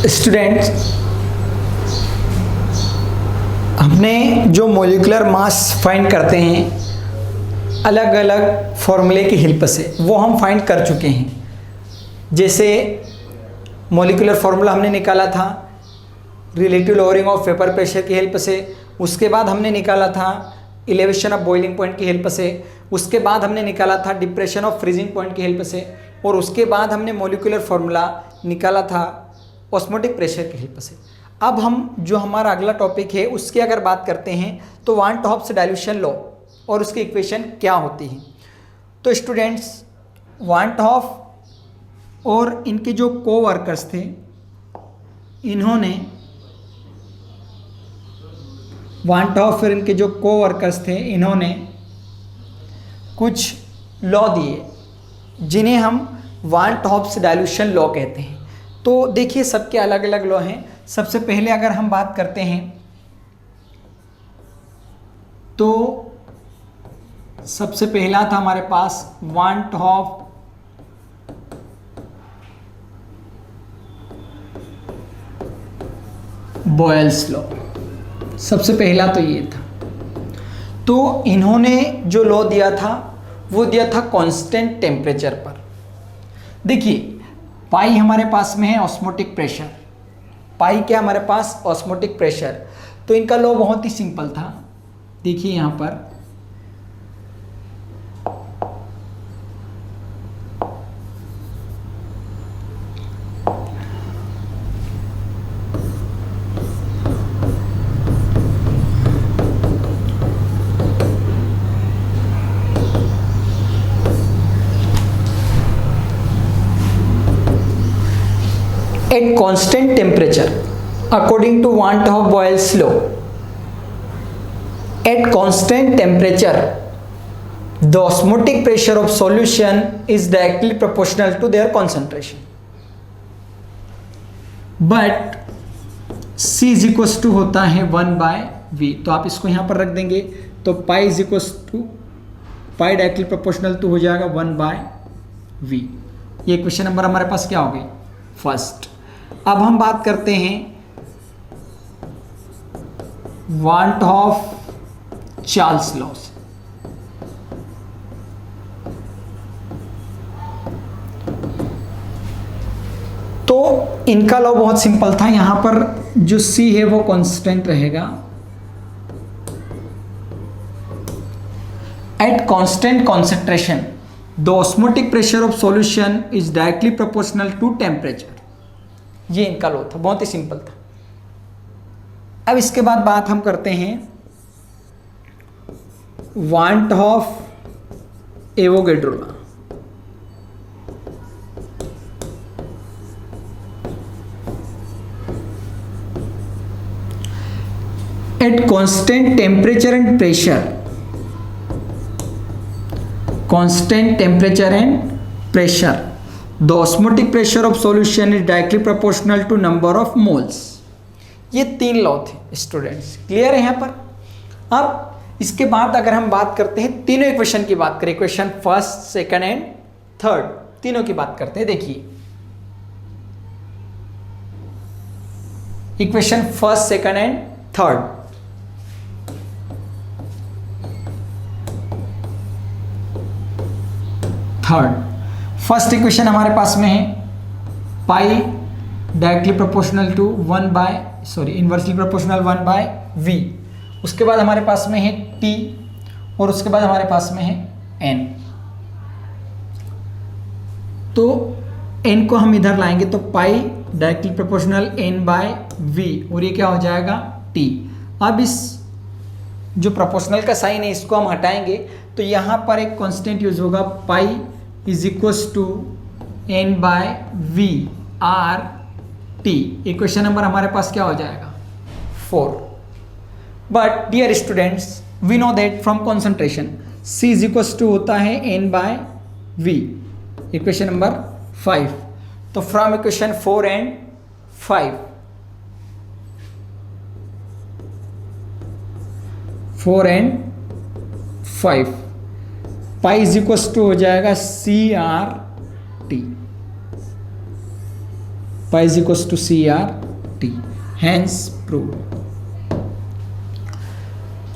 Students, हमने जो molecular mass find करते हैं अलग अलग फॉर्मूले की हेल्प से, वो हम फाइंड कर चुके हैं। जैसे मॉलिक्यूलर फार्मूला हमने निकाला था relative lowering of vapour pressure की हेल्प से, उसके बाद हमने निकाला था एलिवेशन ऑफ बॉइलिंग पॉइंट की हेल्प से, उसके बाद हमने निकाला था डिप्रेशन ऑफ फ्रीजिंग पॉइंट की हेल्प से, और उसके बाद हमने मॉलिक्यूलर फार्मूला निकाला था ऑस्मोटिक प्रेशर की हेल्प से। अब हम जो हमारा अगला टॉपिक है उसकी अगर बात करते हैं तो one two Hobbs dilution law और उसकी इक्वेशन क्या होती है। तो स्टूडेंट्स, वान टू हॉफ और इनके जो कोवर्कर्स थे, इन्होंने वान टू हॉफ और इनके जो कोवर्कर्स थे, इन्होंने कुछ लॉ दिए जिन्हें हम one two Hobbs dilution law कहते हैं। तो देखिए, सबके अलग अलग लॉ हैं। सबसे पहले अगर हम बात करते हैं तो सबसे पहला था हमारे पास van't Hoff Boyle's law. सबसे पहला तो ये था। तो इन्होंने जो लॉ दिया था वो दिया था कांस्टेंट टेम्परेचर पर। देखिए, पाई हमारे पास में है ऑस्मोटिक प्रेशर। पाई क्या हमारे पास? Osmotic pressure. तो इनका लॉ बहुत ही सिंपल था। देखिए यहाँ पर at constant temperature according to Van 't Hoff Boyle's law, at constant temperature the osmotic pressure of solution is directly proportional to their concentration, but C is equals to होता है 1/V। तो आप इसको यहाँ पर रख देंगे तो pi is equals to pi directly proportional to हो जाएगा 1/V। ये क्वेश्चन नंबर हमारे पास क्या हो गई? फर्स्ट। अब हम बात करते हैं one two half Charles law से। तो इनका लॉ बहुत सिंपल था। यहां पर जो C है वो कांस्टेंट रहेगा। At constant concentration the osmotic pressure of solution is directly proportional to temperature. ये इनका लॉ था, बहुत ही सिंपल था। अब इसके बाद बात हम करते हैं one two half Avogadro law. At constant temperature and pressure, constant temperature and pressure the osmotic pressure of solution is directly proportional to number of moles। ये तीन लॉ थे स्टूडेंट्स, क्लियर है यहाँ पर। अब इसके बाद अगर हम बात करते हैं तीनों इक्वेशन की बात करें, equation first, second and third, तीनों की बात करते हैं। देखिए, equation first, second and third. Third first equation हमारे पास में है P directly proportional to inversely proportional 1/V। उसके बाद हमारे पास में है T और उसके बाद हमारे पास में है N। तो N को हम इधर लाएंगे तो पाई डायरेक्टली प्रोपोर्शनल N/V और ये क्या हो जाएगा? T। अब इस जो प्रोपोर्शनल का साइन है इसको हम हटाएंगे तो यहाँ पर एक कांस्टेंट यूज होगा, pi is equals to N/V RT। Equation number हमारे पास क्या हो जाएगा? 4। But dear students, we know that from concentration C is equals to होता है N/V। Equation number 5। तो from equation 4 and 5, 4 and 5, pi is equals to हो जाएगा CRT। Pi is equals to CRT, hence proved.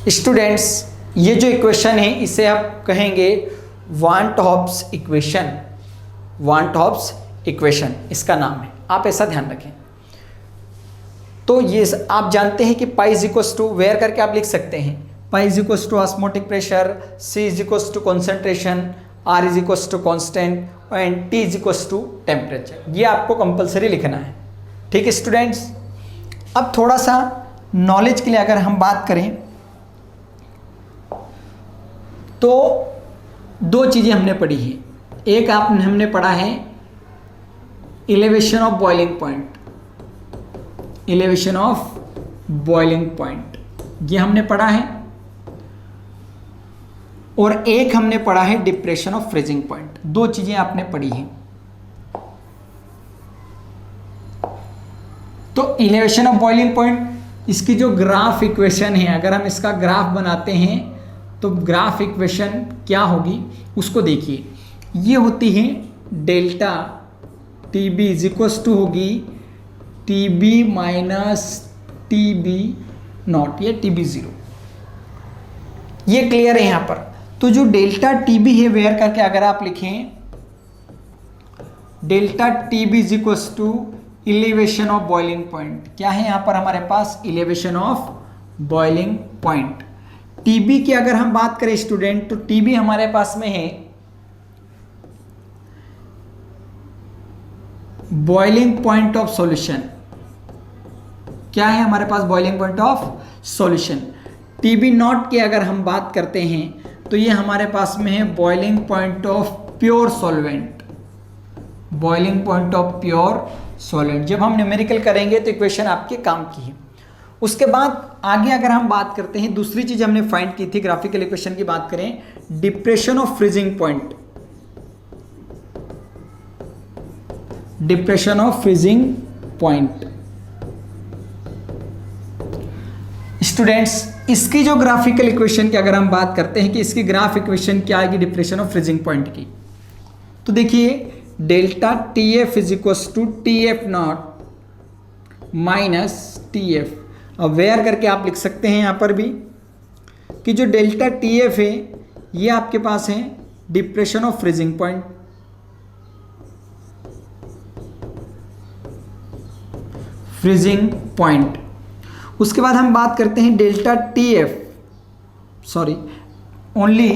Students, ये जो equation है इसे आप कहेंगे वान टॉप्स इक्वेशन, वान टॉप्स इक्वेशन इसका नाम है, आप ऐसा ध्यान रखें। तो ये आप जानते हैं कि pi is equals to where करके आप लिख सकते हैं, pi is equals to osmotic pressure, C is equals to concentration, R is equals to constant and T is equals to temperature. ये आपको कंपलसरी लिखना है, ठीक है स्टूडेंट्स। अब थोड़ा सा नॉलेज के लिए अगर हम बात करें तो दो चीज़ें हमने पढ़ी है। एक हमने पढ़ा है elevation of boiling point, elevation of boiling point ये हमने पढ़ा है, और एक हमने पढ़ा है डिप्रेशन ऑफ फ्रीजिंग पॉइंट। दो चीजें आपने पढ़ी हैं। तो एलिवेशन ऑफ बॉइलिंग पॉइंट, इसकी जो ग्राफ इक्वेशन है, अगर हम इसका ग्राफ बनाते हैं तो ग्राफ इक्वेशन क्या होगी उसको देखिए। ये होती है delta TB is equals to होगी TB माइनस TB नॉट या TB0। ये क्लियर है यहाँ पर। तो जो डेल्टा TB है वेयर करके अगर आप लिखें delta TB is equals to elevation of boiling point. क्या है यहाँ पर हमारे पास? Elevation of boiling point. TB की अगर हम बात करें स्टूडेंट, तो TB हमारे पास में है बॉइलिंग पॉइंट ऑफ सॉल्यूशन। क्या है हमारे पास? Boiling point of solution. TB naught की अगर हम बात करते हैं तो ये हमारे पास में है boiling point of pure solvent, boiling point of pure solvent. जब हम न्यूमेरिकल करेंगे तो इक्वेशन आपके काम की है। उसके बाद आगे अगर हम बात करते हैं, दूसरी चीज हमने फाइंड की थी, ग्राफिकल इक्वेशन की बात करें, depression of freezing point, depression of freezing point. Students, इसकी जो ग्राफिकल इक्वेशन की अगर हम बात करते हैं कि इसकी ग्राफ इक्वेशन क्या आएगी डिप्रेशन ऑफ फ्रीजिंग पॉइंट की, तो देखिए delta TF is equals to TF nought minus TF। अब वेयर करके आप लिख सकते हैं यहां पर भी कि जो डेल्टा TF है ये आपके पास है depression of freezing point, freezing point. उसके बाद हम बात करते हैं delta TF, sorry only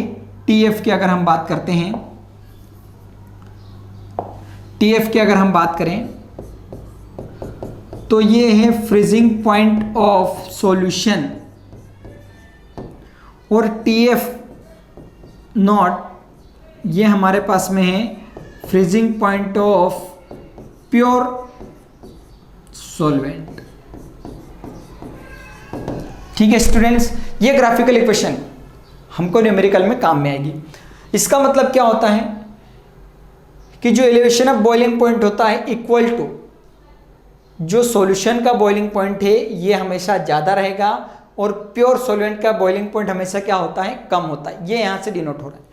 TF की अगर हम बात करते हैं, TF की अगर हम बात करें तो ये है फ्रीजिंग पॉइंट ऑफ सॉल्यूशन, और TF नॉट ये हमारे पास में है freezing point of pure solvent. ठीक है स्टूडेंट्स, ये ग्राफिकल इक्वेशन हमको न्यूमेरिकल में काम में आएगी। इसका मतलब क्या होता है कि जो एलिवेशन ऑफ बॉइलिंग पॉइंट होता है इक्वल टू जो सॉल्यूशन का बॉइलिंग पॉइंट है ये हमेशा ज़्यादा रहेगा, और प्योर सॉल्वेंट का बॉइलिंग पॉइंट हमेशा क्या होता है? कम होता है। ये यहाँ से डिनोट हो रहा है।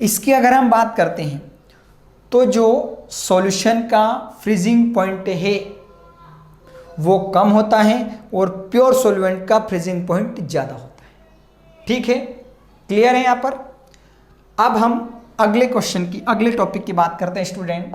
इसकी अगर हम बात करते हैं तो जो सॉल्यूशन का फ्रीजिंग पॉइंट है वो कम होता है और प्योर सॉल्वेंट का फ्रीजिंग पॉइंट ज़्यादा होता है। ठीक है, क्लियर है यहाँ पर। अब हम अगले क्वेश्चन की, अगले टॉपिक की बात करते हैं स्टूडेंट।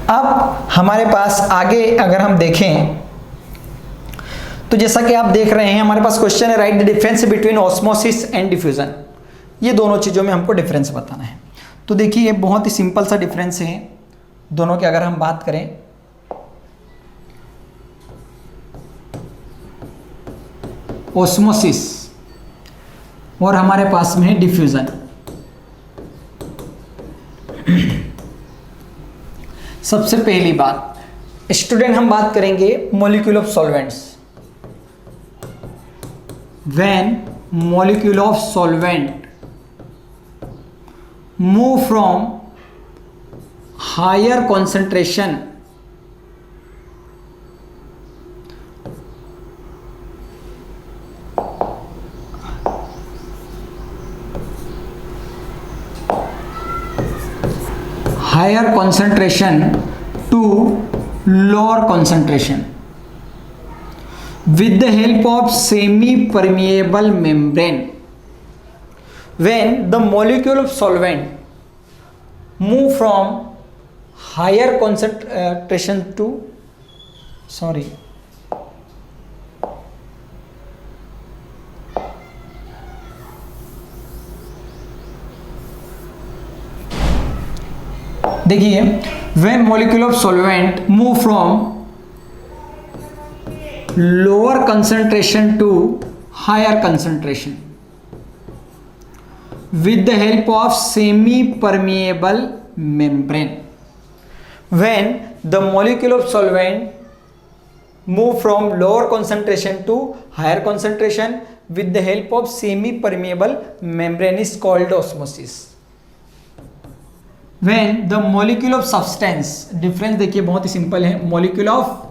अब हमारे पास आगे अगर हम देखें तो जैसा कि आप देख रहे हैं हमारे पास क्वेश्चन है, right the difference between osmosis and diffusion. ये दोनों चीज़ों में हमको डिफरेंस बताना है। तो देखिए ये बहुत ही सिंपल सा डिफरेंस है दोनों की अगर हम बात करें। ऑस्मोसिस और हमारे पास में है डिफ्यूजन। सबसे पहली बात स्टूडेंट हम बात करेंगे molecule of solvents. When molecule of solvent move from higher concentration to lower concentration with the help of semi-permeable membrane. When the molecule of solvent move from higher concentration to देखिए, when molecule of solvent move from lower concentration to higher concentration with the help of semi-permeable membrane. When the molecule of solvent move from lower concentration to higher concentration with the help of semi-permeable membrane is called osmosis. When the molecule of substance, difference देखिए बहुत ही simple है, molecule of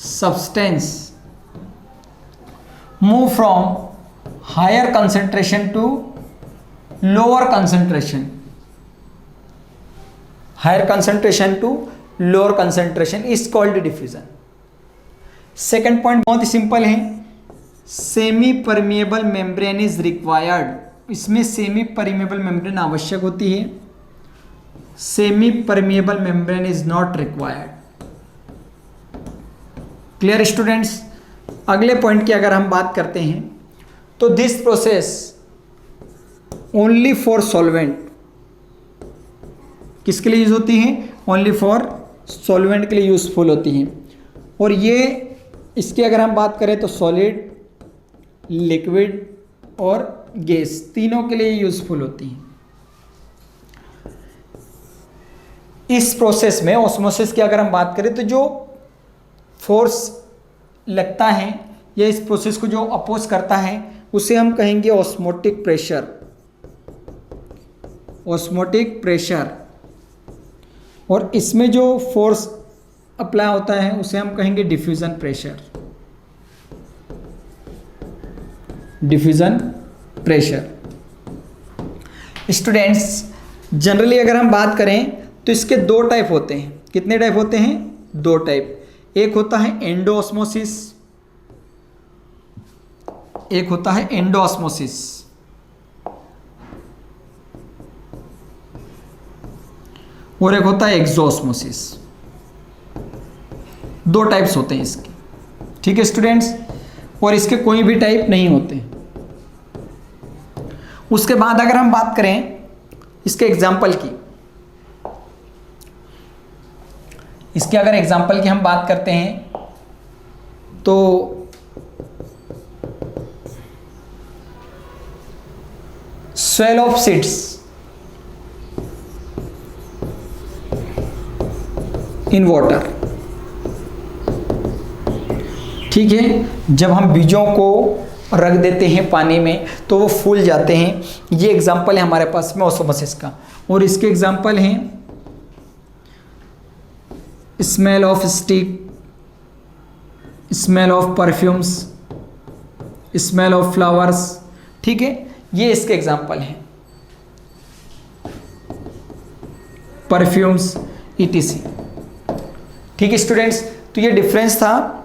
substance move from higher concentration to lower concentration, higher concentration to lower concentration is called diffusion. Second point बहुत ही simple है, semi permeable membrane is required, इसमें semi permeable membrane आवश्यक होती है, semi permeable membrane is not required. Clear students. अगले point की अगर हम बात करते हैं तो this process only for solvent, किसके लिए यूज होती है? ओनली फॉर सॉल्वेंट के लिए यूजफुल होती हैं. और ये इसकी अगर हम बात करें तो सॉलिड, लिक्विड और गैस तीनों के लिए यूजफुल होती हैं. इस प्रोसेस में ऑस्मोसिस की अगर हम बात करें तो जो फोर्स लगता है या इस प्रोसेस को जो अपोज करता है उसे हम कहेंगे ऑस्मोटिक प्रेशर. Osmotic pressure. और इसमें जो फोर्स अप्लाई होता है उसे हम कहेंगे diffusion pressure. Diffusion pressure. Students, generally अगर हम बात करें तो इसके दो टाइप होते हैं. कितने टाइप होते हैं? दो टाइप. एक होता है एंडोऑस्मोसिस, एक होता है एंडोऑस्मोसिस. और एक होता है एक्सोऑस्मोसिस. दो टाइप्स होते हैं इसके. ठीक है स्टूडेंट्स. और इसके कोई भी टाइप नहीं होते. उसके बाद अगर हम बात करें इसके एग्जाम्पल की, इसके अगर एग्जाम्पल की हम बात करते हैं तो swell of seeds in water. ठीक है, जब हम बीजों को रख देते हैं पानी में तो वो फूल जाते हैं. ये एग्जाम्पल है हमारे पास में ऑस्मोसिस का. और इसके एग्जाम्पल हैं smell of stick, smell of perfumes, smell of flowers. ठीक है, ये इसके एग्जाम्पल हैं, परफ्यूम्स ईटीसी. ठीक है स्टूडेंट्स. तो ये डिफरेंस था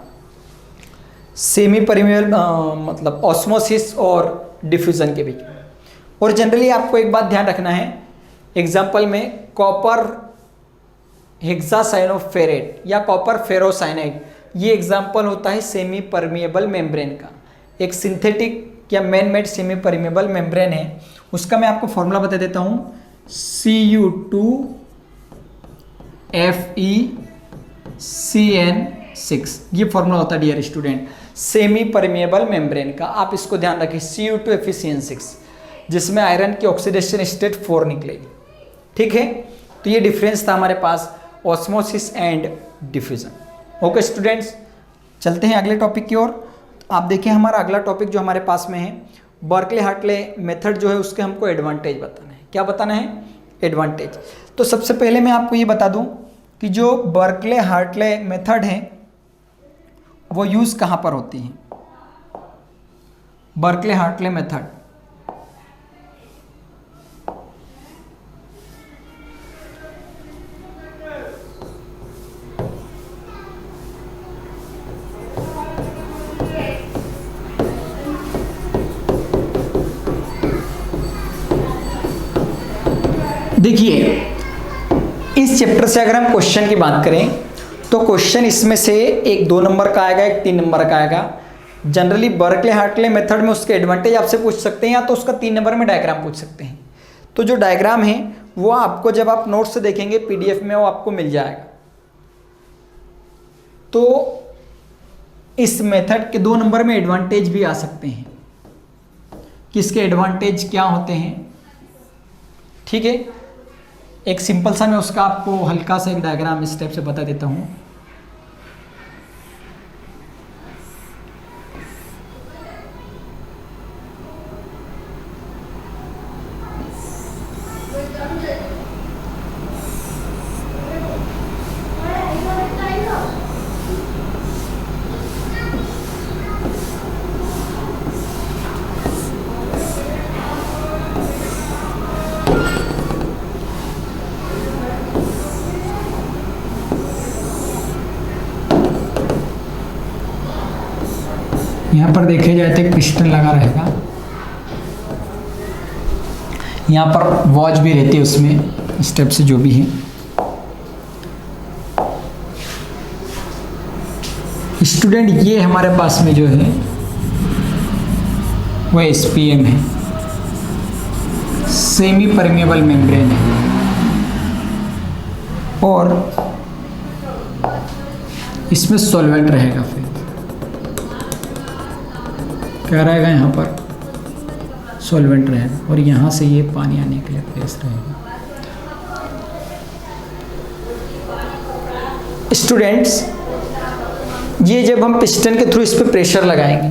सेमी परमिएबल मतलब ऑस्मोसिस और डिफ्यूजन के बीच में. और जनरली आपको एक बात ध्यान रखना है, एग्जाम्पल में कॉपर हेक्सासाइनोफेरेट या कॉपर फेरोसाइनाइड, ये एग्जाम्पल होता है सेमी परमिएबल मेम्ब्रेन का. एक सिंथेटिक या man made semi permeable membrane है. उसका मैं आपको फॉर्मूला बता देता हूँ. Cu2FeCN6 ये फॉर्मूला होता है dear student semi permeable membrane का. आप इसको ध्यान रखें, Cu2FeCN6, जिसमें आयरन की ऑक्सीडेशन स्टेट 4 निकलेगी. ठीक है. तो ये डिफरेंस था हमारे पास osmosis and diffusion. Okay students, चलते हैं अगले टॉपिक की ओर. आप देखिए हमारा अगला टॉपिक जो हमारे पास में है, बर्कले हार्टले मेथड जो है उसके हमको एडवांटेज बताना है. क्या बताना है? एडवांटेज. तो तो सबसे पहले मैं आपको ये बता दूं कि जो बर्कले हार्टले मेथड है वो यूज़ कहाँ पर होती है। बर्कले हार्टले मेथड देखिए, इस चैप्टर से अगर हम क्वेश्चन की बात करें तो क्वेश्चन इसमें से एक 2 नंबर का आएगा, एक 3 नंबर का आएगा। जनरली बर्कले हार्टले मेथड में उसके एडवांटेज आपसे पूछ सकते हैं या तो उसका 3 नंबर में डायग्राम पूछ सकते हैं। तो जो डायग्राम है वो आपको जब आप नोट से देखेंगे पीडीएफ में वो आपको मिल जाएगा। तो इस मेथड के 2 नंबर में एडवांटेज भी आ सकते हैं कि इसके एडवांटेज क्या होते हैं। ठीक है, एक सिंपल सा मैं उसका आपको हल्का सा एक डायग्राम इस टाइप से बता देता हूँ। यहाँ पर देखे जाए तो एक पिस्टन लगा रहेगा, यहाँ पर वॉच भी रहती है उसमें स्टेप से जो भी है। स्टूडेंट ये हमारे पास में जो है वो एसपीएम है, सेमी परमेबल मेम्ब्रेन है। और इसमें सॉल्वेंट रहेगा, फिर क्या रहेगा, यहाँ पर सॉल्वेंट रहेगा और यहाँ से ये पानी आने के लिए प्लेस रहेगा। स्टूडेंट्स, ये जब हम पिस्टन के थ्रू इस पर प्रेशर लगाएंगे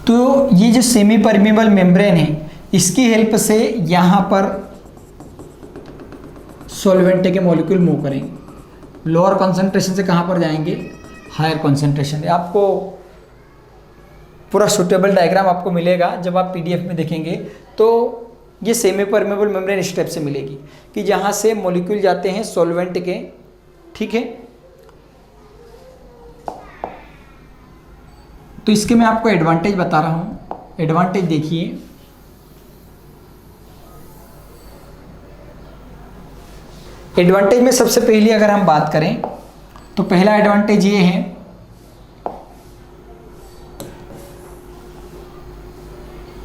तो ये जो सेमी परमेबल मेम्ब्रेन है इसकी हेल्प से यहाँ पर सॉल्वेंट के मॉलिक्यूल मूव करेंगे। लोअर कॉन्सेंट्रेशन से कहाँ पर जाएंगे, हायर कॉन्सेंट्रेशन। आपको पूरा सूटेबल डायग्राम आपको मिलेगा जब आप पीडीएफ में देखेंगे। तो ये सेमी परमेबल मेम्ब्रेन स्टेप से मिलेगी कि जहाँ से मॉलिक्यूल जाते हैं सॉल्वेंट के। ठीक है, तो इसके मैं आपको एडवांटेज बता रहा हूँ। एडवांटेज देखिए, एडवांटेज में सबसे पहले अगर हम बात करें तो पहला एडवांटेज ये है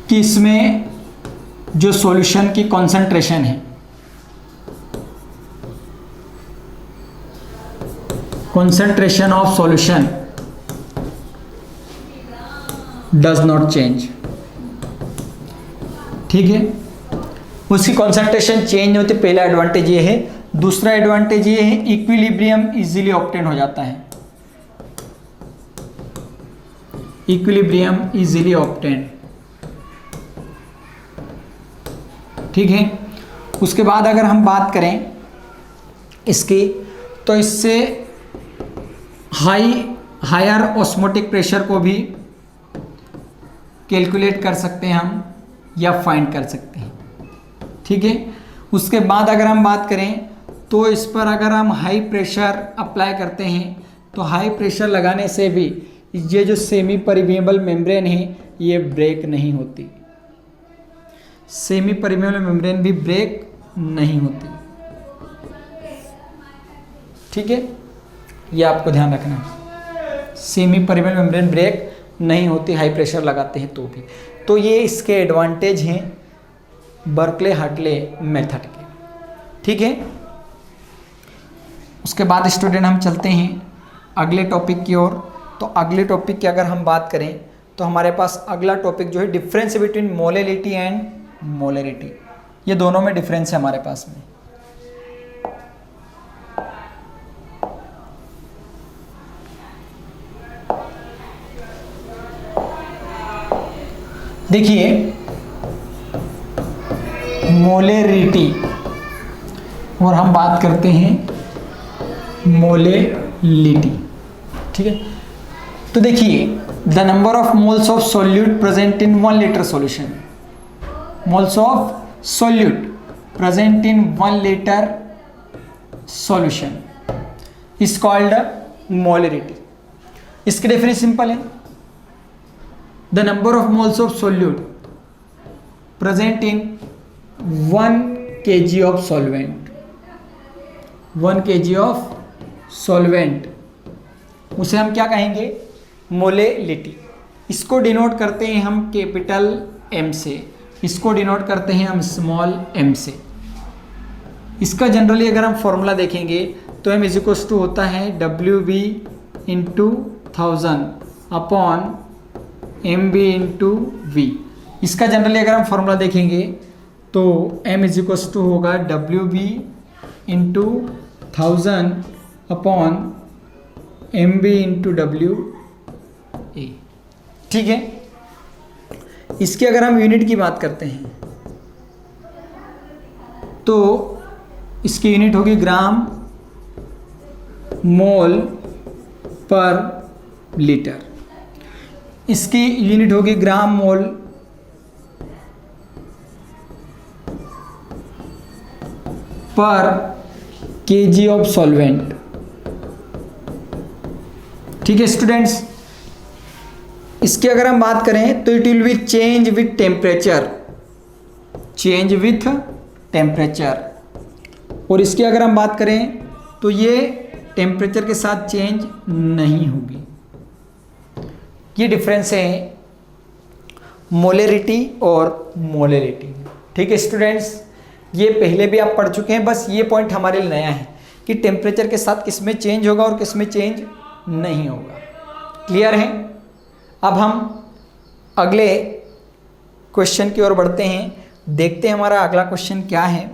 कि इसमें जो सॉल्यूशन की कॉन्सेंट्रेशन है, concentration of solution does not change. ठीक है, उसकी कॉन्सेंट्रेशन चेंज नहीं होती, पहला एडवांटेज ये है। दूसरा एडवांटेज ये है इक्विलिब्रियम इजीली ऑब्टेन हो जाता है, इक्विलिब्रियम इजीली ऑब्टेन। ठीक है, उसके बाद अगर हम बात करें इसकी तो इससे हायर ऑस्मोटिक प्रेशर को भी कैलकुलेट कर सकते हैं हम या फाइंड कर सकते हैं। ठीक है, उसके बाद अगर हम बात करें तो इस पर अगर हम हाई प्रेशर अप्लाई करते हैं तो हाई प्रेशर लगाने से भी ये जो सेमी परमेबल मेम्ब्रेन है ये ब्रेक नहीं होती, सेमी परमेबल मेम्ब्रेन भी ब्रेक नहीं होती। ठीक है, ये आपको ध्यान रखना है, सेमी परमेबल मेम्ब्रेन ब्रेक नहीं होती हाई प्रेशर लगाते हैं तो भी। तो ये इसके एडवांटेज हैं बर्कले हार्टले मेथड के। ठीक है, उसके बाद स्टूडेंट हम चलते हैं अगले टॉपिक की ओर। तो अगले टॉपिक की अगर हम बात करें तो हमारे पास अगला टॉपिक जो है difference between molality and molarity. ये दोनों में डिफरेंस है हमारे पास में। देखिए, मोलैरिटी और हम हम बात करते हैं मोलेलिटी। ठीक है, तो देखिए the number of moles of solute present in 1 litre solution, moles of solute present in 1 litre solution is called molarity. इसकी डेफिनेशन सिंपल है, the number of moles of solute present in 1 kg of solvent, 1 kg of solvent, उसे हम क्या कहेंगे, molality. इसको denote करते हैं हम कैपिटल M से, इसको डिनोट करते हैं हम स्मॉल m से। इसका जनरली अगर हम फॉर्मूला देखेंगे तो m इजिक्वल्स टू होता है WB into 1000 upon MB into V। इसका जनरली अगर हम फॉर्मूला देखेंगे तो m इजिक्वल्स टू होगा WB into 1000 upon MB into WA। ठीक है, इसकी अगर हम यूनिट की बात करते हैं तो इसकी यूनिट होगी ग्राम मोल पर लीटर, इसकी यूनिट होगी ग्राम मोल पर केजी ऑफ सॉल्वेंट। ठीक है स्टूडेंट्स, इसकी अगर हम बात करें तो it will be change with temperature, change with temperature. और इसकी अगर हम बात करें तो ये टेम्परेचर के साथ चेंज नहीं होगी। ये डिफरेंस है मोलेरिटी और मोलेरिटी। ठीक है स्टूडेंट्स, ये पहले भी आप पढ़ चुके हैं, बस ये पॉइंट हमारे लिए नया है कि टेम्परेचर के साथ किस में चेंज होगा और किस में चेंज नहीं होगा। क्लियर है? अब हम अगले क्वेश्चन की ओर बढ़ते हैं, देखते हैं हमारा अगला क्वेश्चन क्या है।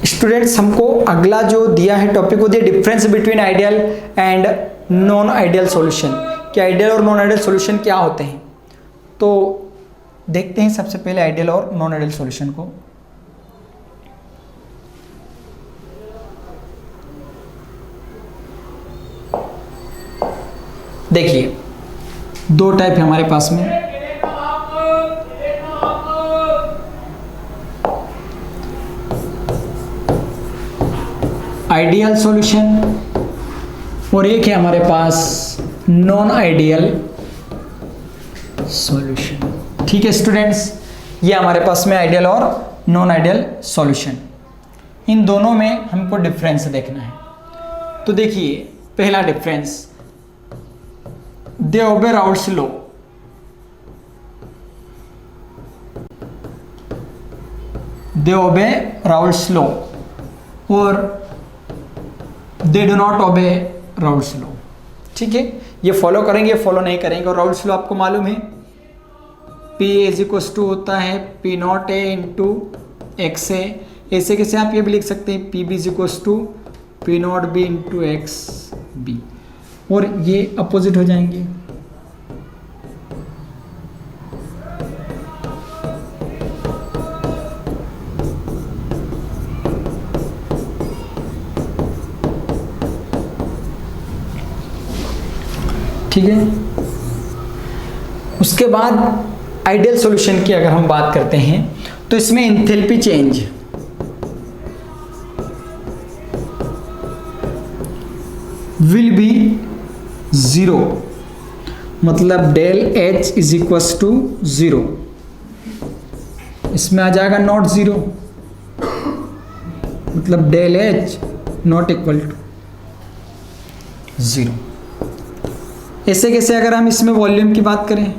स्टूडेंट्स, हमको अगला जो दिया है टॉपिक वो दिया difference between ideal and non ideal solution, कि आइडियल और नॉन आइडियल सॉल्यूशन क्या होते हैं। तो देखते हैं सबसे पहले आइडियल और नॉन आइडियल सॉल्यूशन को। देखिए दो टाइप है हमारे पास में, आइडियल सॉल्यूशन और एक है हमारे पास नॉन आइडियल सॉल्यूशन। ठीक है स्टूडेंट्स, ये हमारे पास में आइडियल और नॉन आइडियल सॉल्यूशन, इन दोनों में हमको डिफरेंस देखना है। तो देखिए पहला डिफरेंस, दे ओबे राउल्ट्स लॉ, दे ओबे राउल्ट्स लॉ और they do not obey Raoult's law. ठीक है, ये फॉलो करेंगे, फॉलो नहीं करेंगे। और राउल्ट्स लॉ आपको मालूम है, P इज इक्वल्स टू होता है P naught A into x A. ऐसे कैसे आप ये भी लिख सकते हैं P B is equals to P naught B into x B, और ये अपोजिट हो जाएंगे। ठीक है, उसके बाद आइडियल सॉल्यूशन की अगर हम बात करते हैं तो इसमें एंथैल्पी चेंज विल बी 0, मतलब del H is equals to 0, इसमें आ जाएगा नॉट 0, मतलब del H not equal to 0। ऐसे कैसे अगर हम इसमें वॉल्यूम की बात करें,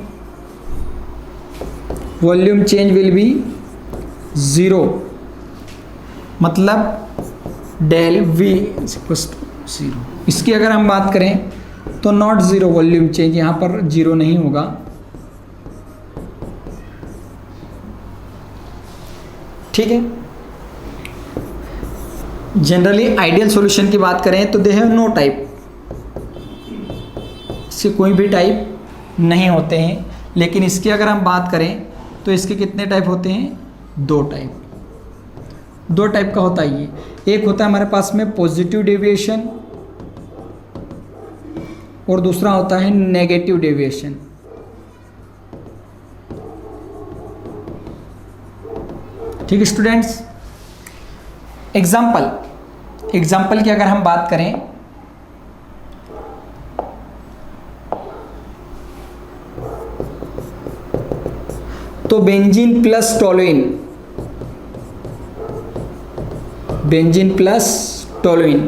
वॉल्यूम चेंज विल बी 0, मतलब del V is equals to 0। इसकी अगर हम बात करें तो नॉट 0 वॉल्यूम चेंज, यहाँ पर 0 नहीं होगा। ठीक है, जनरली आइडियल सॉल्यूशन की बात करें तो दे हैव नो टाइप, इसके कोई भी टाइप नहीं होते हैं। लेकिन इसकी अगर हम बात करें तो इसके कितने टाइप होते हैं? 2 टाइप। 2 टाइप का होता है ये। एक होता है हमारे पास में पॉजिटिव डेविएशन और दूसरा होता है नेगेटिव डेविएशन। ठीक है स्टूडेंट्स, एग्जाम्पल की अगर हम बात करें तो benzene plus toluene,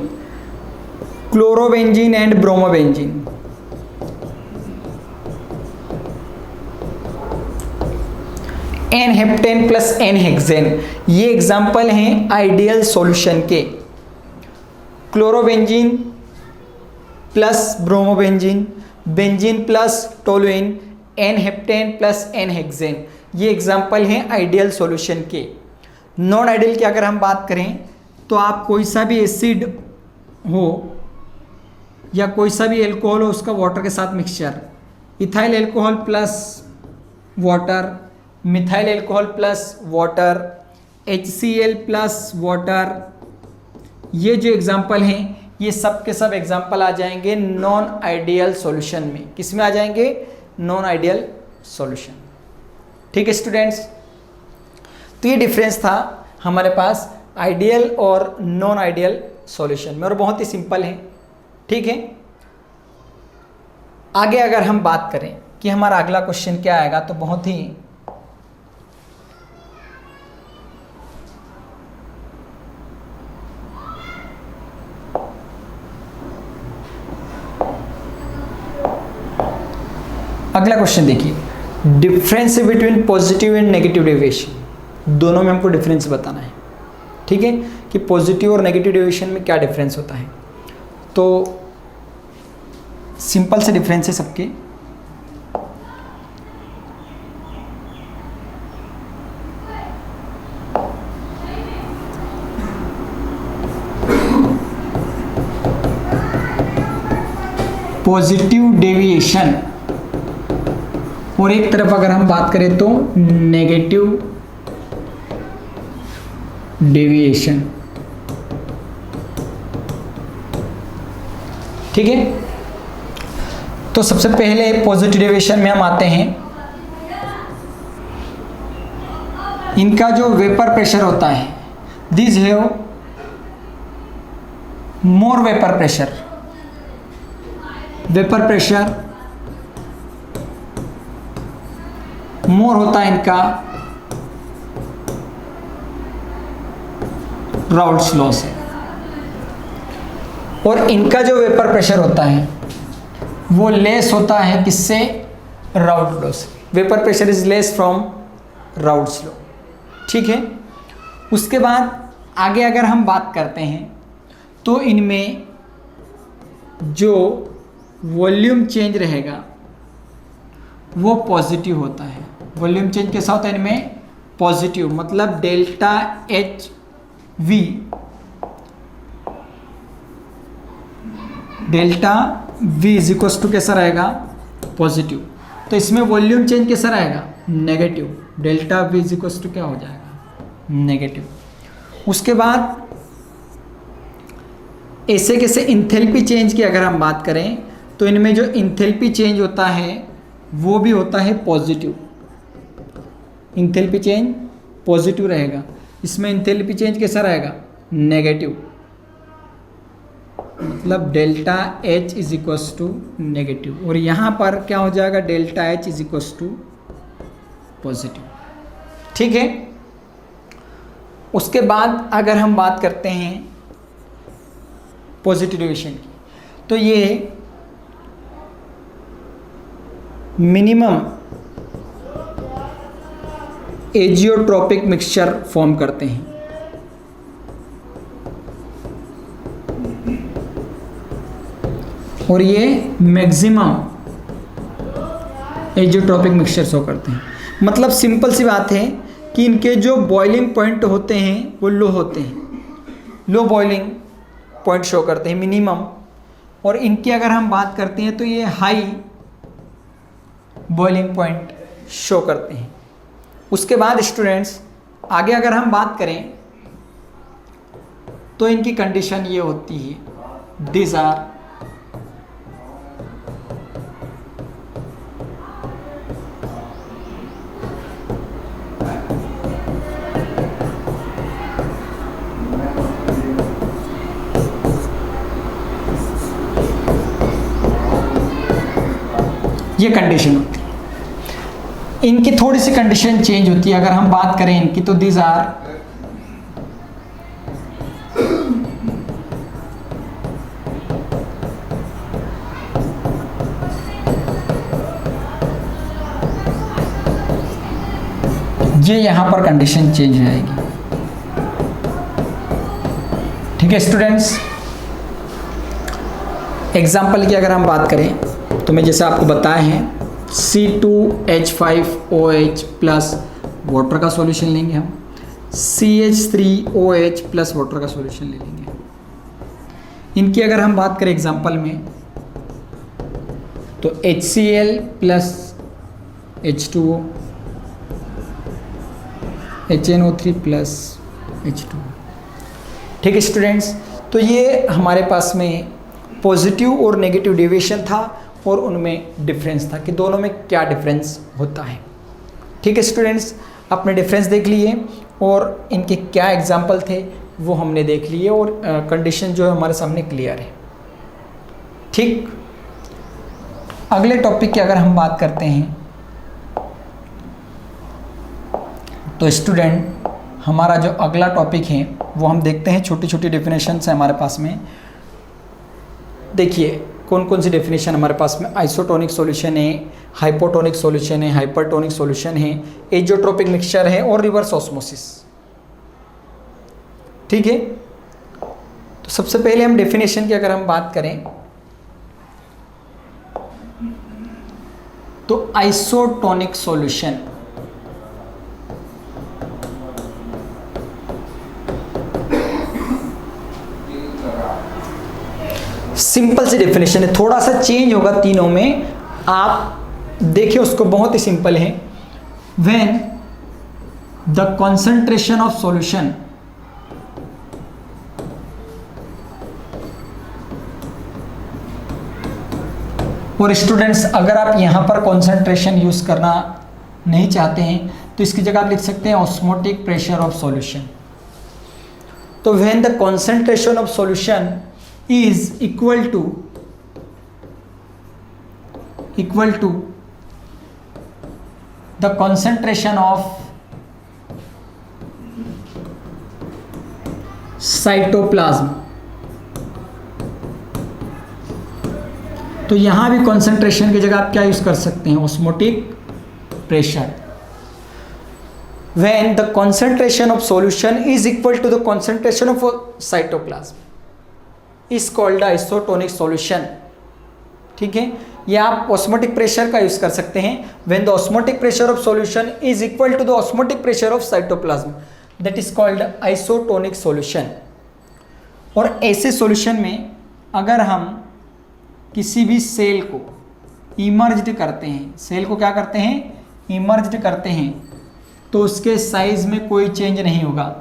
chlorobenzene and bromobenzene, N heptane plus N hexane, ये एग्जाम्पल हैं आइडियल सॉल्यूशन के। Chlorobenzene plus bromobenzene, benzene plus toluene, N heptane plus N hexane, ये एग्जाम्पल हैं आइडियल सॉल्यूशन के। नॉन आइडियल की अगर हम बात करें तो आप कोई सा भी एसिड हो या कोई सा भी एल्कोहल हो, उसका वाटर के साथ mixture, ethyl alcohol plus water, methyl alcohol plus water, HCl plus water, ये जो एग्जाम्पल हैं ये सब के सब एग्जाम्पल आ जाएंगे नॉन आइडियल सॉल्यूशन में। किस में आ जाएंगे? Non ideal solution. ठीक है स्टूडेंट्स, तो ये डिफरेंस था हमारे पास आइडियल और नॉन आइडियल सॉल्यूशन में, और बहुत ही सिंपल है। ठीक है, आगे अगर हम बात करें कि हमारा अगला क्वेश्चन क्या आएगा, तो बहुत ही अगला क्वेश्चन देखिए, difference between positive and negative deviation, दोनों में हमको डिफरेंस बताना है। ठीक है, कि पॉजिटिव और नेगेटिव डेविएशन में क्या डिफरेंस होता है। तो सिंपल से डिफरेंस है सबके। पॉजिटिव डेविएशन और एक तरफ अगर हम बात करें तो नेगेटिव डेविएशन। ठीक है, तो सबसे पहले पॉजिटिव डेविएशन में हम आते हैं। इनका जो वेपर प्रेशर होता है, this have more vapour pressure, more होता है इनका राउल्ट्स लॉ से, और इनका जो वेपर प्रेशर होता है वो लेस होता है किससे? राउल्ट लॉ से। Vapour pressure is less from Raoult's law. ठीक है, उसके बाद आगे अगर हम बात करते हैं तो इनमें जो वॉल्यूम चेंज रहेगा वो पॉजिटिव होता है। वॉल्यूम चेंज कैसा होता है इनमें? पॉजिटिव, मतलब delta H V, delta V is equal to कैसा रहेगा? पॉजिटिव। तो इसमें वॉल्यूम चेंज कैसा रहेगा? Negative. Delta V is equal to क्या हो जाएगा? नेगेटिव। उसके बाद ऐसे कैसे इंथैल्पी चेंज की अगर हम बात करें तो इनमें जो इंथैल्पी चेंज होता है वो भी होता है पॉजिटिव। इंथैल्पी चेंज पॉजिटिव रहेगा, इसमें इंथैल्पी चेंज कैसा रहेगा? नेगेटिव, मतलब delta H is equals to negative, और यहाँ पर क्या हो जाएगा? Delta H is equals to positive. ठीक है, उसके बाद अगर हम बात करते हैं पॉजिटिव डेविएशन की, तो ये मिनिमम एजियोट्रोपिक मिक्सचर फॉर्म करते हैं। और ये मैक्सिमम एजियोट्रोपिक मिक्सचर शो करते हैं। मतलब सिंपल सी बात है कि इनके जो बॉइलिंग पॉइंट होते हैं वो लो होते हैं, लो बॉइलिंग पॉइंट शो करते हैं मिनिमम, और इनकी अगर हम बात करते हैं तो ये हाई बॉइलिंग पॉइंट शो करते हैं। उसके बाद स्टूडेंट्स आगे अगर हम बात करें तो इनकी कंडीशन ये होती है, दिस आर ये कंडीशन होती है। इनकी थोड़ी सी कंडीशन चेंज होती है। अगर हम बात करें इनकी तो दिस आर ये यहां पर कंडीशन चेंज हो जाएगी। ठीक है स्टूडेंट्स, एग्जाम्पल की अगर हम बात करें तो मैं जैसे आपको बताए हैं C2H5OH प्लस वाटर का सॉल्यूशन लेंगे हम, CH3OH प्लस वाटर का सॉल्यूशन ले लेंगे। इनकी अगर हम बात करें एग्जांपल में तो HCl plus H2O, HNO3 plus H2O। ठीक है स्टूडेंट्स, तो ये हमारे पास में पॉजिटिव और नेगेटिव डेविएशन था और उनमें डिफरेंस था कि दोनों में क्या डिफरेंस होता है। ठीक है स्टूडेंट्स, आपने डिफरेंस देख लिए और इनके क्या एग्जाम्पल थे वो हमने देख लिए और कंडीशन जो है हमारे सामने क्लियर है। ठीक, अगले टॉपिक की अगर हम बात करते हैं तो स्टूडेंट हमारा जो अगला टॉपिक है वो हम देखते हैं, छोटी छोटी डेफिनेशन है हमारे पास में। देखिए कौन कौन सी डेफिनेशन हमारे पास में, आइसोटोनिक सॉल्यूशन है, हाइपोटोनिक सॉल्यूशन है, हाइपरटोनिक सॉल्यूशन है, एजियोट्रोपिक मिक्सचर है और रिवर्स ऑस्मोसिस। ठीक है, तो सबसे पहले हम डेफिनेशन की अगर हम बात करें तो आइसोटोनिक सॉल्यूशन सिंपल सी डेफिनेशन है, थोड़ा सा चेंज होगा तीनों में, आप देखिए उसको, बहुत ही सिंपल है। When the concentration of solution और स्टूडेंट्स अगर आप यहां पर कंसंट्रेशन यूज करना नहीं चाहते हैं तो इसकी जगह आप लिख सकते हैं ऑस्मोटिक प्रेशर ऑफ सॉल्यूशन। तो when the concentration of solution is equal to the concentration of cytoplasm, तो यहां भी कंसंट्रेशन की जगह आप क्या यूज कर सकते हैं, osmotic pressure. when the concentration of solution is equal to the concentration of cytoplasm is called isotonic solution। ठीक है, या आप ऑस्मोटिक प्रेशर का यूज कर सकते हैं, when the osmotic pressure of solution is equal to the osmotic pressure of cytoplasm, that is called isotonic solution। और ऐसे सॉल्यूशन में अगर हम किसी भी सेल को इमर्ज्ड करते हैं, सेल को क्या करते हैं, इमर्ज्ड करते हैं, तो उसके साइज में कोई चेंज नहीं होगा,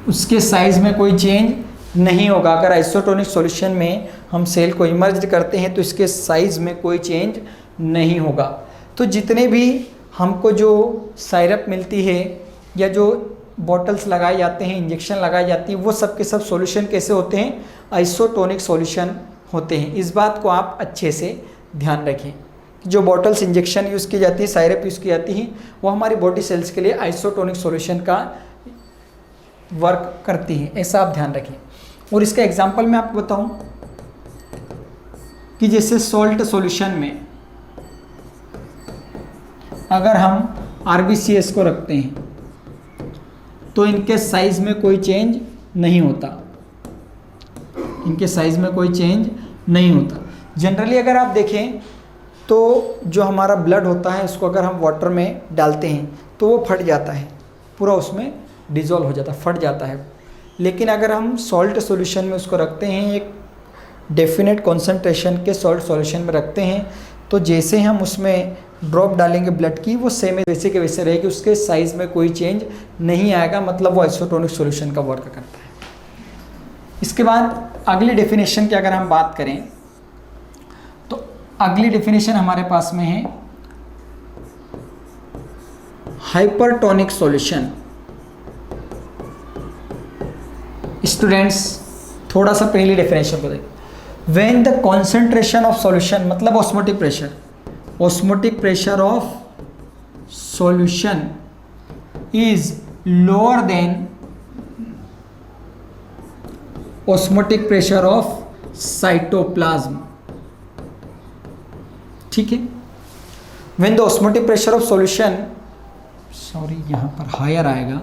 उसके साइज में कोई चेंज नहीं होगा। अगर आइसोटोनिक सॉल्यूशन में हम सेल को इमर्ज्ड करते हैं तो इसके साइज में कोई चेंज नहीं होगा। तो जितने भी हमको जो साइरप मिलती है या जो बॉटल्स लगाए जाते हैं, इंजेक्शन लगाई जाती है, वो सब के सब सॉल्यूशन कैसे होते हैं, आइसोटोनिक सॉल्यूशन होते हैं। इस बात को आप अच्छे से ध्यान रखें। जो बॉटल्स इंजेक्शन यूज़ की जाती है, साइरप यूज़ की जाती है, वो हमारी बॉडी सेल्स के लिए आइसोटोनिक सॉल्यूशन का वर्क करती है, ऐसा आप ध्यान रखें। और इसका एग्जांपल मैं आपको बताऊं कि जैसे सॉल्ट सॉल्यूशन में अगर हम RBCS को रखते हैं तो इनके साइज में कोई चेंज नहीं होता, इनके साइज में कोई चेंज नहीं होता। जनरली अगर आप देखें तो जो हमारा ब्लड होता है उसको अगर हम वाटर में डालते हैं तो वो फट जाता है, पूरा उसमें डिज़ोल्व हो जाता है, फट जाता है। लेकिन अगर हम सॉल्ट सॉल्यूशन में उसको रखते हैं, एक डेफिनेट कॉन्सेंट्रेशन के सॉल्ट सॉल्यूशन में रखते हैं, तो जैसे हम उसमें ड्रॉप डालेंगे ब्लड की, वो सेम वैसे के वैसे रहेगी, उसके साइज़ में कोई चेंज नहीं आएगा, मतलब वो आइसोटोनिक सॉल्यूशन का वर्क करता है। इसके बाद अगली डेफिनेशन की अगर हम बात करें तो अगली डेफिनेशन हमारे पास में है हाइपरटोनिक सॉल्यूशन। स्टूडेंट्स थोड़ा सा पहली डेफिनेशन को देखें। When the concentration of solution, मतलब osmotic pressure of solution is lower than osmotic pressure of cytoplasm. ठीक है, when the osmotic pressure of solution, sorry यहां पर हायर आएगा,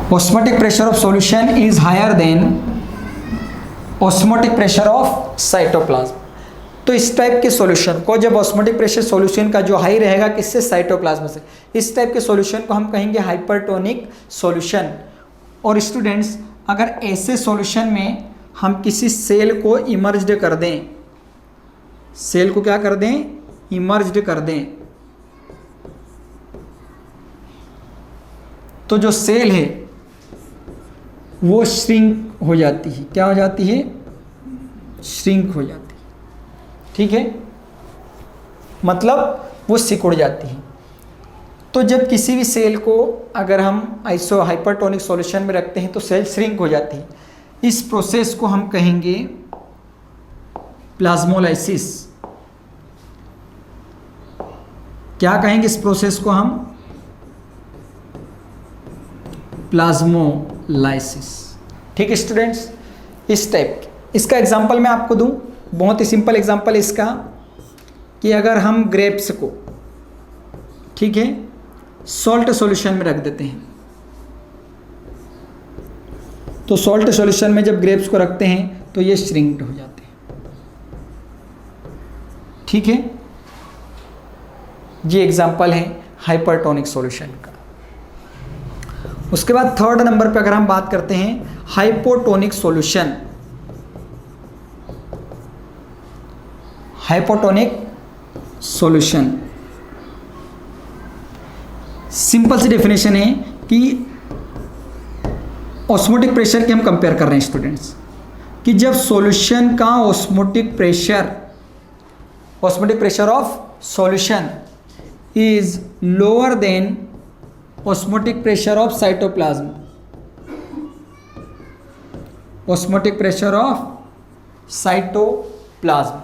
osmotic pressure of solution is higher than osmotic pressure of cytoplasm। तो इस type के solution को, जब ऑस्मोटिक प्रेशर सॉल्यूशन का जो हाई रहेगा किससे, साइटोप्लाज्म से, इस टाइप के सॉल्यूशन को हम कहेंगे हाइपरटोनिक सॉल्यूशन। और स्टूडेंट्स अगर ऐसे सॉल्यूशन में हम किसी सेल को इमर्ज्ड कर दें, सेल को क्या कर दें, इमर्ज्ड कर दें, तो जो सेल है वो श्रिंक हो जाती है। क्या हो जाती है, श्रिंक हो जाती है। ठीक है, मतलब वो सिकुड़ जाती है। तो जब किसी भी सेल को अगर हम हाइपरटोनिक सॉल्यूशन में रखते हैं तो सेल श्रिंक हो जाती है। इस प्रोसेस को हम कहेंगे प्लाज्मोलाइसिस। क्या कहेंगे इस प्रोसेस को हम, प्लाज्मोलाइसिस। ठीक है स्टूडेंट्स, इस टाइप इसका एग्जांपल मैं आपको दूं, बहुत ही सिंपल एग्जांपल इसका, कि अगर हम ग्रेप्स को, ठीक है, सॉल्ट सॉल्यूशन में रख देते हैं, तो सॉल्ट सॉल्यूशन में जब ग्रेप्स को रखते हैं तो ये श्रिंक्ड हो जाते हैं। ठीक है, ये एग्जांपल है हाइपरटोनिक सॉल्यूशन का। उसके बाद थर्ड नंबर पे अगर हम बात करते हैं hypotonic solution. Hypotonic solution simple सी डेफिनेशन है कि ऑस्मोटिक प्रेशर की हम कंपेयर कर रहे हैं स्टूडेंट्स, कि जब सॉल्यूशन का osmotic pressure of solution is lower then osmotic pressure of cytoplasm, osmotic pressure of cytoplasm।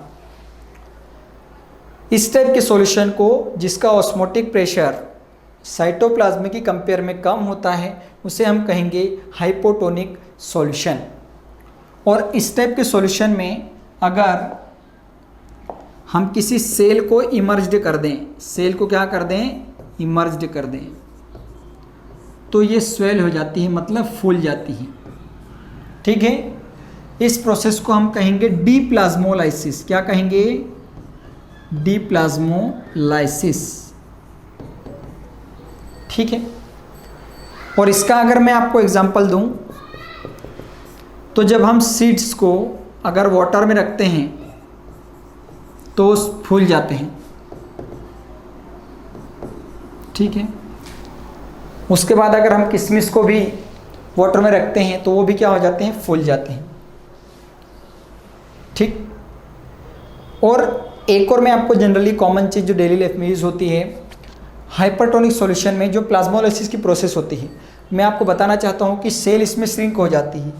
इस टाइप के सॉल्यूशन को जिसका ऑस्मोटिक प्रेशर साइटोप्लाज्म की कंपेयर में कम होता है उसे हम कहेंगे हाइपोटोनिक सॉल्यूशन। और इस टाइप के सॉल्यूशन में अगर हम किसी सेल को इमर्ज्ड कर दें, सेल को क्या कर दें, इमर्ज्ड कर दें, तो ये स्वेल हो जाती है, मतलब फूल जाती है। ठीक है, इस प्रोसेस को हम कहेंगे डीप्लाज्मोलाइसिस। क्या कहेंगे, डीप्लाज्मोलाइसिस। ठीक है, और इसका अगर मैं आपको एग्जांपल दूं, तो जब हम सीड्स को अगर वाटर में रखते हैं तो फूल जाते हैं। ठीक है, उसके बाद अगर हम किशमिश को भी वाटर में रखते हैं तो वो भी क्या हो जाते हैं, फूल जाते हैं। ठीक, और एक और मैं आपको जनरली कॉमन चीज़ जो डेली लाइफ में यूज़ होती है हाइपरटोनिक सॉल्यूशन में, जो प्लाज्मोलाइसिस की प्रोसेस होती है, मैं आपको बताना चाहता हूँ कि सेल इसमें श्रिंक हो जाती है।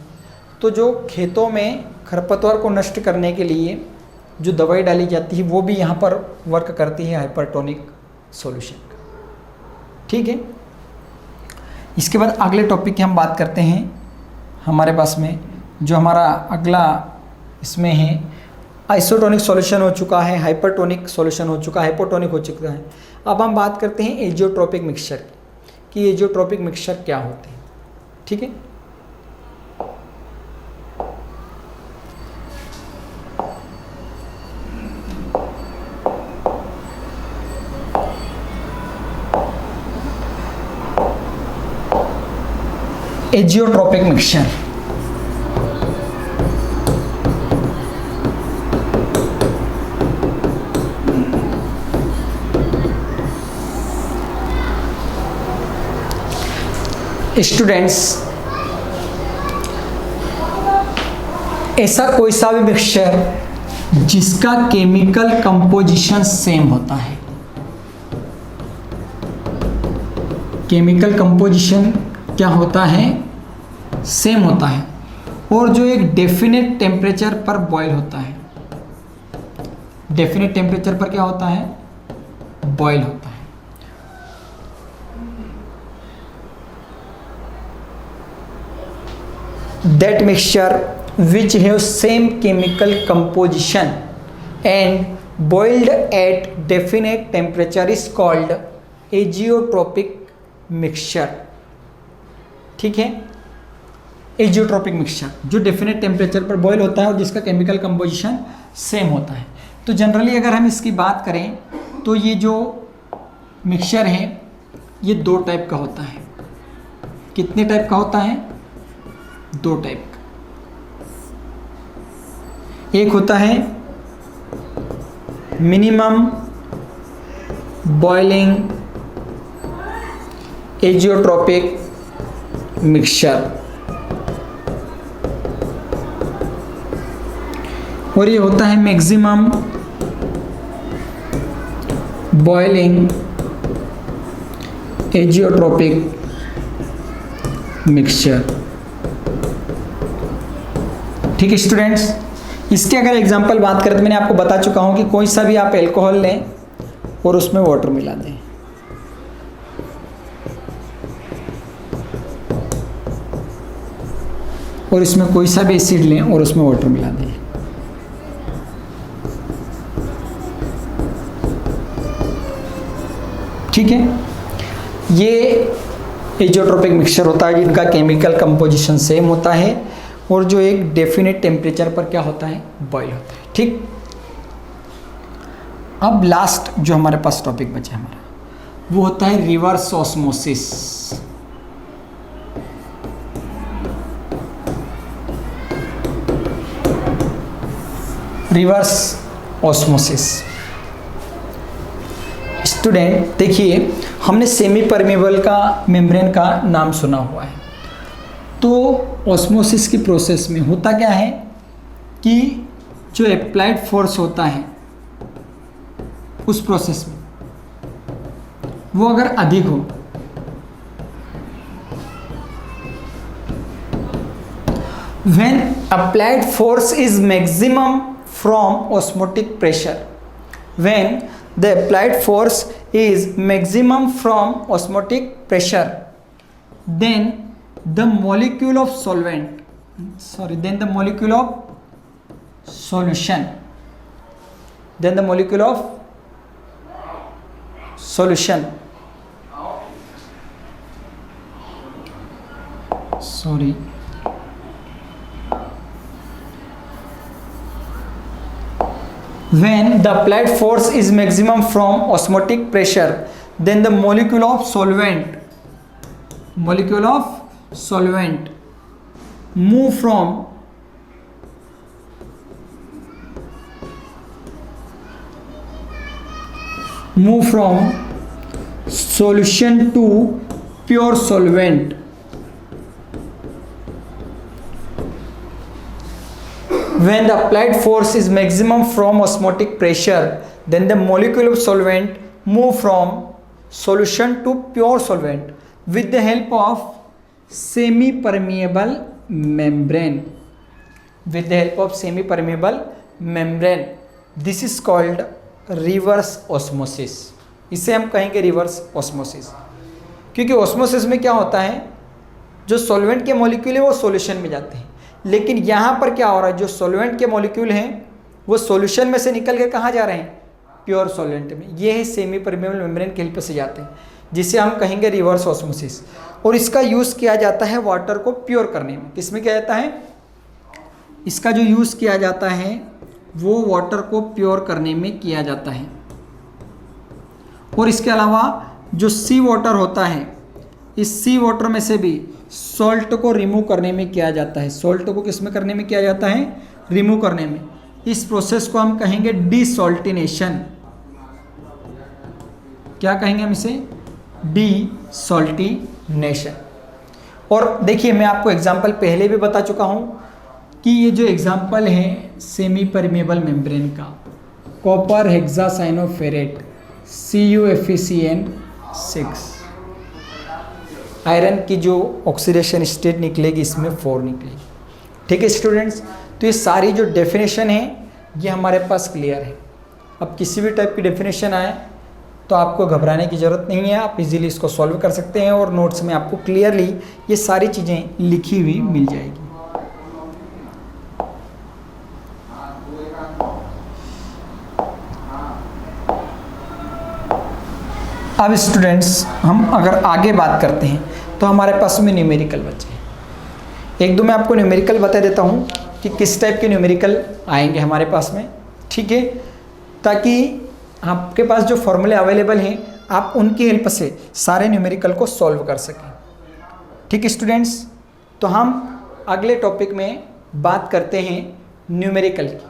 तो जो खेतों में खरपतवार को नष्ट करने के लिए जो दवाई डाली जाती है वो भी यहाँ पर वर्क करती है हाइपरटोनिक सॉल्यूशन का। ठीक है, इसके बाद अगले टॉपिक की हम बात करते हैं। हमारे पास में जो हमारा अगला इसमें है, आइसोटोनिक सॉल्यूशन हो चुका है, हाइपरटोनिक सॉल्यूशन हो चुका है, हाइपोटोनिक हो चुका है। अब हम बात करते हैं एजियोट्रोपिक मिक्सचर की, कि एजियोट्रोपिक मिक्सचर क्या होते हैं। ठीक है, एजियोट्रोपिक मिक्सचर। स्टूडेंट्स, ऐसा कोई सा भी मिक्सचर जिसका केमिकल कंपोजिशन सेम होता है, केमिकल कंपोजिशन क्या होता है, सेम होता है, और जो एक डेफिनेट टेम्परेचर पर बॉयल होता है, डेफिनेट टेम्परेचर पर क्या होता है, बॉयल होता है। That mixture which have same chemical composition and boiled at definite temperature is called azeotropic mixture। ठीक है, एजियोट्रोपिक मिक्सचर जो डेफिनेट टेम्परेचर पर बॉयल होता है और जिसका केमिकल कंपोजिशन सेम होता है। तो जनरली अगर हम इसकी बात करें तो ये जो मिक्सचर है ये दो टाइप का होता है। कितने टाइप का होता है, दो टाइप का। एक होता है मिनिमम बॉइलिंग एजियोट्रोपिक मिक्सचर, और ये होता है मैक्सिमम बॉइलिंग एजियोट्रोपिक मिक्सचर। ठीक है स्टूडेंट्स, इसके अगर एग्जांपल बात करें तो मैंने आपको बता चुका हूं कि कोई सा भी आप अल्कोहल लें और उसमें वाटर मिला दें, और इसमें कोई सा भी एसिड लें और उसमें वाटर मिला दें। ठीक है, ये एजियोट्रोपिक मिक्सचर होता है जिनका केमिकल कंपोजिशन सेम होता है और जो एक डेफिनेट टेम्परेचर पर क्या होता है, बॉयल होता है। ठीक, अब लास्ट जो हमारे पास टॉपिक बचा हमारा वो होता है reverse osmosis. Reverse osmosis student देखिए, हमने सेमी परमेबल का मेम्ब्रेन का नाम सुना हुआ है। तो ऑस्मोसिस की प्रोसेस में होता क्या है कि जो एप्लाइड फोर्स होता है उस प्रोसेस में वो अगर अधिक हो, when applied force is maximum from osmotic pressure, when the applied force is maximum from osmotic pressure, then the molecule of solvent, then the molecule of solution, then the molecule of solution, when the applied force is maximum from osmotic pressure, then the molecule of solvent move from solution to pure solvent. When the applied force is maximum from osmotic pressure, then the molecule of solvent move from solution to pure solvent with the help of semi-permeable membrane. With the help of semi-permeable membrane, this is called reverse osmosis. इसे हम कहेंगे reverse osmosis, क्योंकि osmosis में क्या होता है, जो solvent के मॉलिक्यूल है वो सॉल्यूशन में जाते हैं, लेकिन यहाँ पर क्या हो रहा है, जो सॉल्वेंट के मॉलिक्यूल हैं वो सॉल्यूशन में से निकल के कहाँ जा रहे हैं, प्योर सॉल्वेंट में। ये है सेमी परमेबल मेम्ब्रेन के हेल्प से जाते हैं, जिसे हम कहेंगे रिवर्स ऑस्मोसिस। और इसका यूज़ किया जाता है वाटर को प्योर करने में। किसमें किया जाता है, इसका जो यूज़ किया जाता है वो वाटर को प्योर करने में किया जाता है। और इसके अलावा जो सी वाटर होता है, इस सी वाटर में से भी सॉल्ट को रिमूव करने में किया जाता है। सॉल्ट को किस में करने में किया जाता है? रिमूव करने में। इस प्रोसेस को हम कहेंगे डिसॉल्टिनेशन। क्या कहेंगे हम इसे? डिसॉल्टिनेशन। और देखिए, मैं आपको एग्जाम्पल पहले भी बता चुका हूं कि ये जो एग्जाम्पल है सेमी परमेबल मेम्ब्रेन का, कॉपर हेक्सासाइनोफेरेट CuFeCN6, आयरन की जो ऑक्सीडेशन स्टेट निकलेगी इसमें 4 निकलेगी। ठीक है स्टूडेंट्स, तो ये सारी जो डेफिनेशन है ये हमारे पास क्लियर है। अब किसी भी टाइप की डेफिनेशन आए तो आपको घबराने की ज़रूरत नहीं है, आप इजीली इसको सॉल्व कर सकते हैं और नोट्स में आपको क्लियरली ये सारी चीज़ें लिखी हुई मिल जाएगी। अब स्टूडेंट्स, हम अगर आगे बात करते हैं तो हमारे पास में न्यूमेरिकल बचे हैं। एक दो मैं आपको न्यूमेरिकल बता देता हूँ कि किस टाइप के न्यूमेरिकल आएंगे हमारे पास में, ठीक है, ताकि आपके पास जो फॉर्मूले अवेलेबल हैं आप उनकी हेल्प से सारे न्यूमेरिकल को सॉल्व कर सकें। ठीक है स्टूडेंट्स, तो हम अगले टॉपिक में बात करते हैं न्यूमेरिकल की।